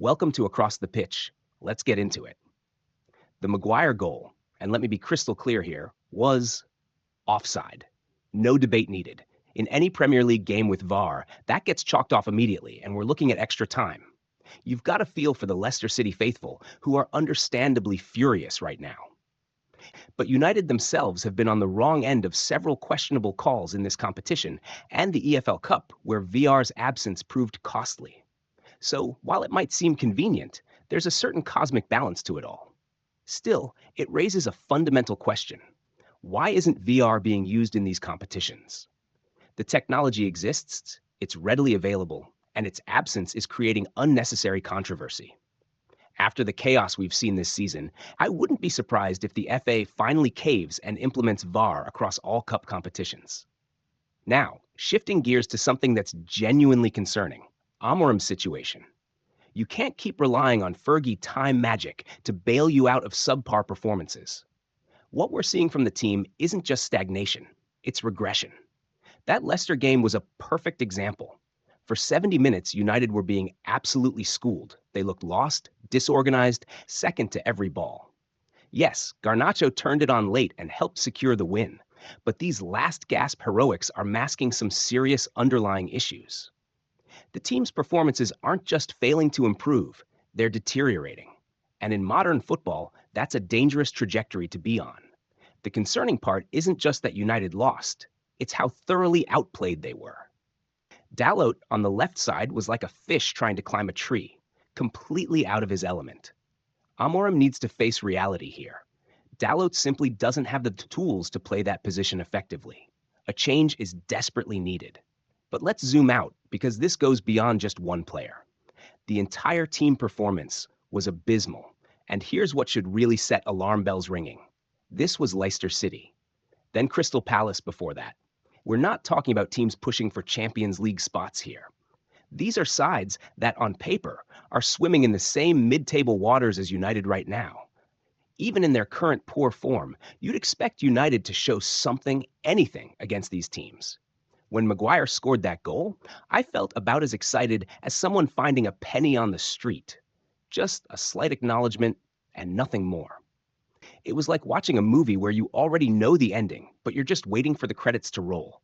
Welcome to Across the Pitch. Let's get into it. The Maguire goal, and let me be crystal clear here, was offside. No debate needed. In any Premier League game with VAR, that gets chalked off immediately, and we're looking at extra time. You've got a feel for the Leicester City faithful, who are understandably furious right now. But United themselves have been on the wrong end of several questionable calls in this competition, and the EFL Cup, where VR's absence proved costly. So, while it might seem convenient, there's a certain cosmic balance to it all. Still, it raises a fundamental question. Why isn't VR being used in these competitions? The technology exists, it's readily available, and its absence is creating unnecessary controversy. After the chaos we've seen this season, I wouldn't be surprised if the FA finally caves and implements VAR across all cup competitions. Now, shifting gears to something that's genuinely concerning, Amorim's situation. You can't keep relying on FERGIE time magic to bail you out of subpar performances. What we're seeing from the team isn't just stagnation, it's regression. That Leicester game was a perfect example. For 70 minutes, United were being absolutely schooled. They looked lost, disorganized, second to every ball. Yes, Garnacho turned it on late and helped secure the win, but these last-gasp heroics are masking some serious underlying issues. The team's performances aren't just failing to improve, they're deteriorating. And in modern football, that's a dangerous trajectory to be on. The concerning part isn't just that United lost, it's how thoroughly outplayed they were. Dalot on the left side was like a fish trying to climb a tree, completely out of his element. Amorim needs to face reality here. Dalot simply doesn't have the tools to play that position effectively. A change is desperately needed. But let's zoom out, because this goes beyond just one player. The entire team performance was abysmal, and here's what should really set alarm bells ringing. This was Leicester City, then Crystal Palace before that. We're not talking about teams pushing for Champions League spots here. These are sides that, on paper, are swimming in the same mid-table waters as United right now. Even in their current poor form, you'd expect United to show something, anything, against these teams. When Maguire scored that goal, I felt about as excited as someone finding a penny on the street. Just a slight acknowledgement and nothing more. It was like watching a movie where you already know the ending, but you're just waiting for the credits to roll.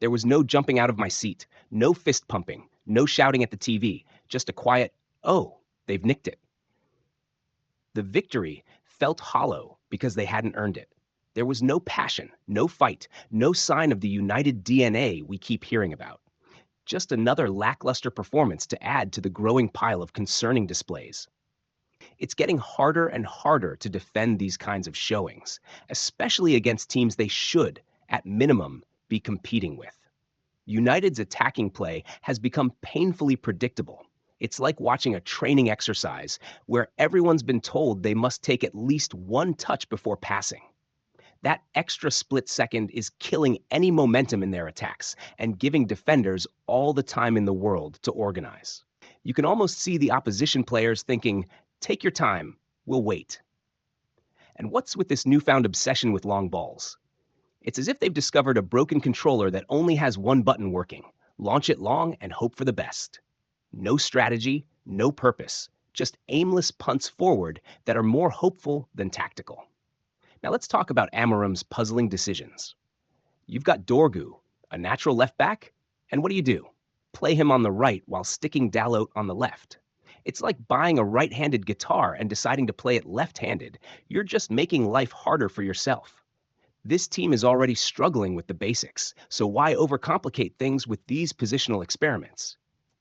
There was no jumping out of my seat, no fist pumping, no shouting at the TV, just a quiet, oh, they've nicked it. The victory felt hollow because they hadn't earned it. There was no passion, no fight, no sign of the United DNA we keep hearing about. Just another lackluster performance to add to the growing pile of concerning displays. It's getting harder and harder to defend these kinds of showings, especially against teams they should, at minimum, be competing with. United's attacking play has become painfully predictable. It's like watching a training exercise where everyone's been told they must take at least one touch before passing. That extra split second is killing any momentum in their attacks and giving defenders all the time in the world to organize. You can almost see the opposition players thinking, take your time, we'll wait. And what's with this newfound obsession with long balls? It's as if they've discovered a broken controller that only has one button working. Launch it long and hope for the best. No strategy, no purpose, just aimless punts forward that are more hopeful than tactical. Now let's talk about Amorim's puzzling decisions. You've got Dorgu, a natural left back, and what do? Play him on the right while sticking Dalot on the left. It's like buying a right-handed guitar and deciding to play it left-handed. You're just making life harder for yourself. This team is already struggling with the basics, so why overcomplicate things with these positional experiments?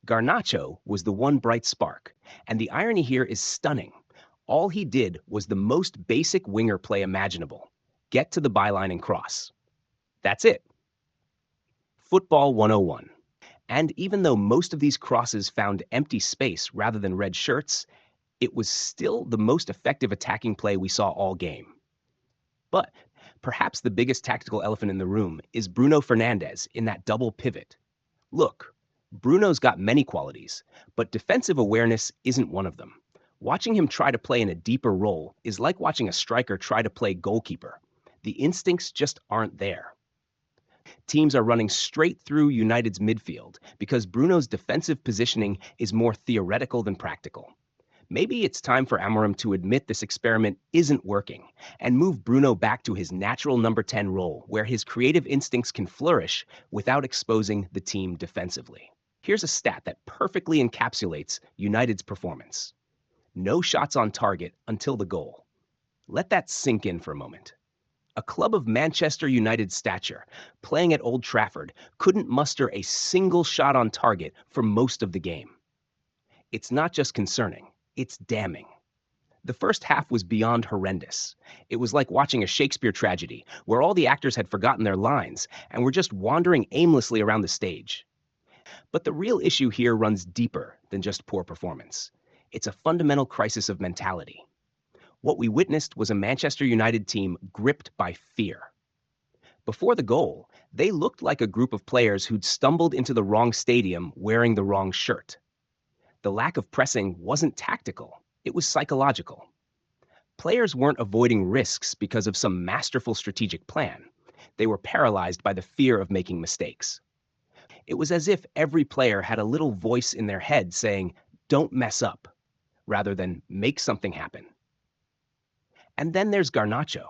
Garnacho was the one bright spark, and the irony here is stunning. All he did was the most basic winger play imaginable. Get to the byline and cross. That's it. Football 101. And even though most of these crosses found empty space rather than red shirts, it was still the most effective attacking play we saw all game. But perhaps the biggest tactical elephant in the room is Bruno Fernandes in that double pivot. Look, Bruno's got many qualities, but defensive awareness isn't one of them. Watching him try to play in a deeper role is like watching a striker try to play goalkeeper. The instincts just aren't there. Teams are running straight through United's midfield because Bruno's defensive positioning is more theoretical than practical. Maybe it's time for Amorim to admit this experiment isn't working and move Bruno back to his natural number 10 role where his creative instincts can flourish without exposing the team defensively. Here's a stat that perfectly encapsulates United's performance. No shots on target until the goal. Let that sink in for a moment. A club of Manchester United's stature, playing at Old Trafford, couldn't muster a single shot on target for most of the game. It's not just concerning, it's damning. The first half was beyond horrendous. It was like watching a Shakespeare tragedy, where all the actors had forgotten their lines and were just wandering aimlessly around the stage. But the real issue here runs deeper than just poor performance. It's a fundamental crisis of mentality. What we witnessed was a Manchester United team gripped by fear. Before the goal, they looked like a group of players who'd stumbled into the wrong stadium wearing the wrong shirt. The lack of pressing wasn't tactical, it was psychological. Players weren't avoiding risks because of some masterful strategic plan. They were paralyzed by the fear of making mistakes. It was as if every player had a little voice in their head saying, "Don't mess up," rather than "make something happen." And then there's Garnacho,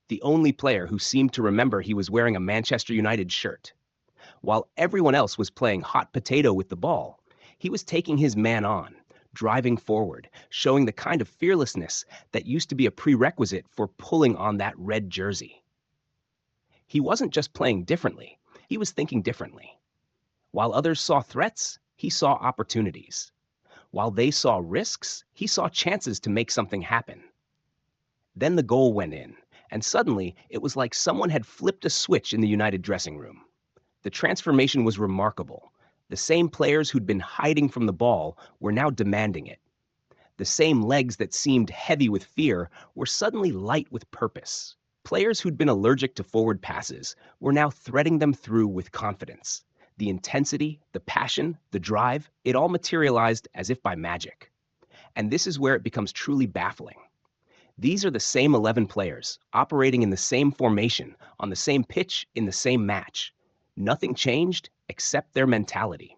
the only player who seemed to remember he was wearing a Manchester United shirt. While everyone else was playing hot potato with the ball, he was taking his man on, driving forward, showing the kind of fearlessness that used to be a prerequisite for pulling on that red jersey. He wasn't just playing differently, he was thinking differently. While others saw threats, he saw opportunities. While they saw risks, he saw chances to make something happen. Then the goal went in, and suddenly it was like someone had flipped a switch in the United dressing room. The transformation was remarkable. The same players who'd been hiding from the ball were now demanding it. The same legs that seemed heavy with fear were suddenly light with purpose. Players who'd been allergic to forward passes were now threading them through with confidence. The intensity, the passion, the drive, it all materialized as if by magic. And this is where it becomes truly baffling. These are the same 11 players, operating in the same formation, on the same pitch, in the same match. Nothing changed except their mentality.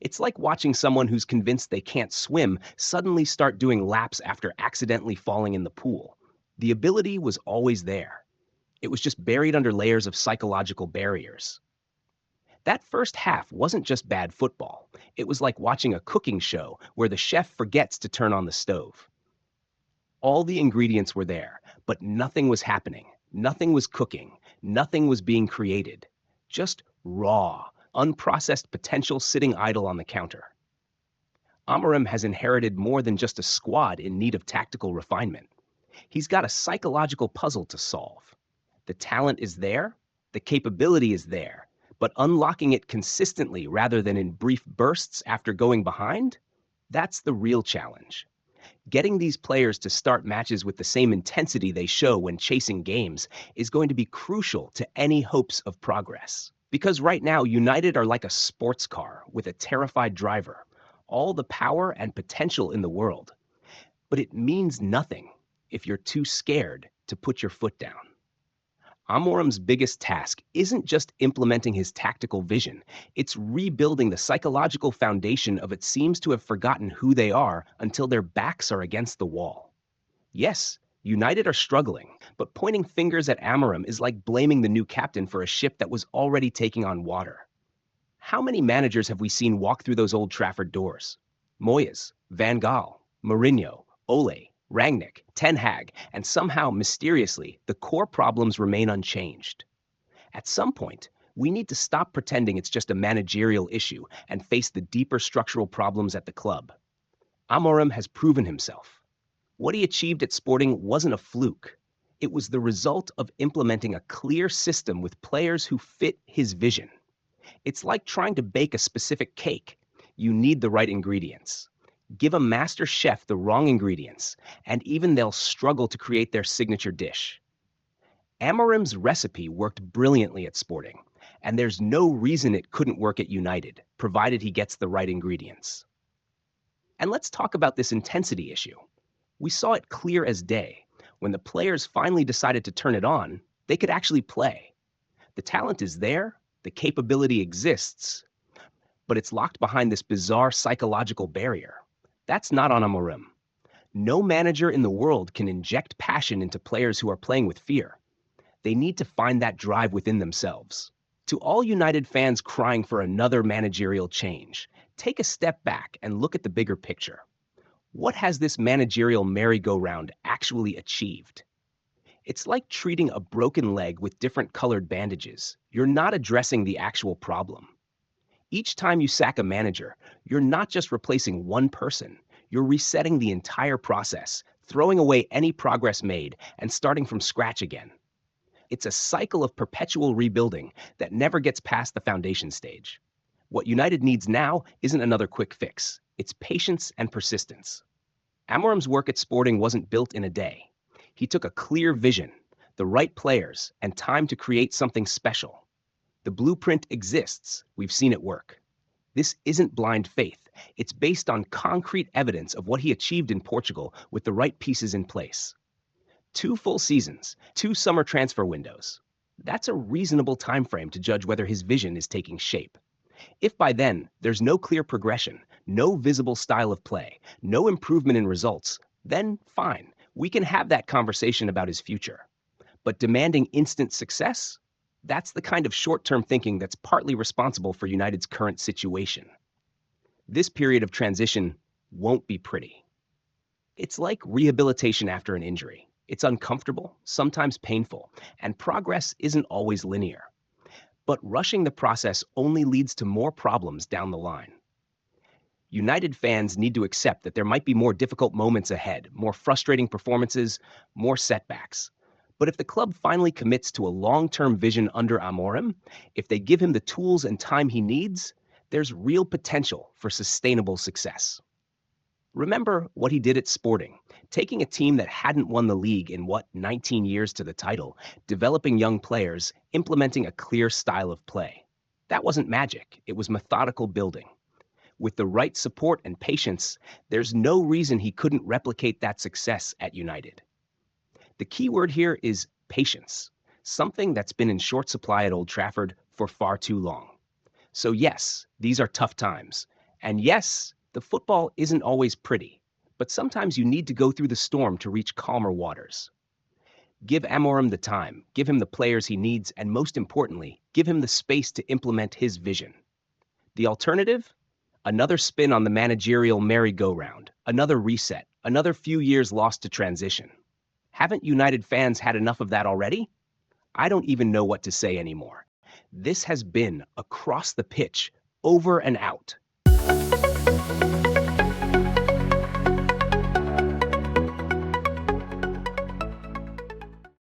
It's like watching someone who's convinced they can't swim suddenly start doing laps after accidentally falling in the pool. The ability was always there. It was just buried under layers of psychological barriers. That first half wasn't just bad football. It was like watching a cooking show where the chef forgets to turn on the stove. All the ingredients were there, but nothing was happening. Nothing was cooking. Nothing was being created. Just raw, unprocessed potential sitting idle on the counter. Amorim has inherited more than just a squad in need of tactical refinement. He's got a psychological puzzle to solve. The talent is there, the capability is there, but unlocking it consistently rather than in brief bursts after going behind, that's the real challenge. Getting these players to start matches with the same intensity they show when chasing games is going to be crucial to any hopes of progress. Because right now, United are like a sports car with a terrified driver, all the power and potential in the world. But it means nothing if you're too scared to put your foot down. Amorim's biggest task isn't just implementing his tactical vision, it's rebuilding the psychological foundation of it seems to have forgotten who they are until their backs are against the wall. Yes, United are struggling, but pointing fingers at Amorim is like blaming the new captain for a ship that was already taking on water. How many managers have we seen walk through those Old Trafford doors? Moyes, Van Gaal, Mourinho, Ole, Rangnick, Ten Hag, and somehow, mysteriously, the core problems remain unchanged. At some point, we need to stop pretending it's just a managerial issue and face the deeper structural problems at the club. Amorim has proven himself. What he achieved at Sporting wasn't a fluke. It was the result of implementing a clear system with players who fit his vision. It's like trying to bake a specific cake. You need the right ingredients. Give a master chef the wrong ingredients, and even they'll struggle to create their signature dish. Amorim's recipe worked brilliantly at Sporting, and there's no reason it couldn't work at United, provided he gets the right ingredients. And let's talk about this intensity issue. We saw it clear as day. When the players finally decided to turn it on, they could actually play. The talent is there, the capability exists, but it's locked behind this bizarre psychological barrier. That's not on Amorim. No manager in the world can inject passion into players who are playing with fear. They need to find that drive within themselves. To all United fans crying for another managerial change, take a step back and look at the bigger picture. What has this managerial merry-go-round actually achieved? It's like treating a broken leg with different colored bandages. You're not addressing the actual problem. Each time you sack a manager, you're not just replacing one person, you're resetting the entire process, throwing away any progress made, and starting from scratch again. It's a cycle of perpetual rebuilding that never gets past the foundation stage. What United needs now isn't another quick fix, it's patience and persistence. Amorim's work at Sporting wasn't built in a day. He took a clear vision, the right players, and time to create something special. The blueprint exists. We've seen it work. This isn't blind faith. It's based on concrete evidence of what he achieved in Portugal with the right pieces in place. 2 full seasons, 2 summer transfer windows. That's a reasonable time frame to judge whether his vision is taking shape. If by then there's no clear progression, no visible style of play, no improvement in results, then fine, we can have that conversation about his future. But demanding instant success? That's the kind of short-term thinking that's partly responsible for United's current situation. This period of transition won't be pretty. It's like rehabilitation after an injury. It's uncomfortable, sometimes painful, and progress isn't always linear. But rushing the process only leads to more problems down the line. United fans need to accept that there might be more difficult moments ahead, more frustrating performances, more setbacks. But if the club finally commits to a long-term vision under Amorim, if they give him the tools and time he needs, there's real potential for sustainable success. Remember what he did at Sporting, taking a team that hadn't won the league in 19 years to the title, developing young players, implementing a clear style of play. That wasn't magic, it was methodical building. With the right support and patience, there's no reason he couldn't replicate that success at United. The key word here is patience, something that's been in short supply at Old Trafford for far too long. So yes, these are tough times. And yes, the football isn't always pretty, but sometimes you need to go through the storm to reach calmer waters. Give Amorim the time, give him the players he needs, and most importantly, give him the space to implement his vision. The alternative? Another spin on the managerial merry-go-round, another reset, another few years lost to transition. Haven't United fans had enough of that already? I don't even know what to say anymore. This has been across the pitch, over and out.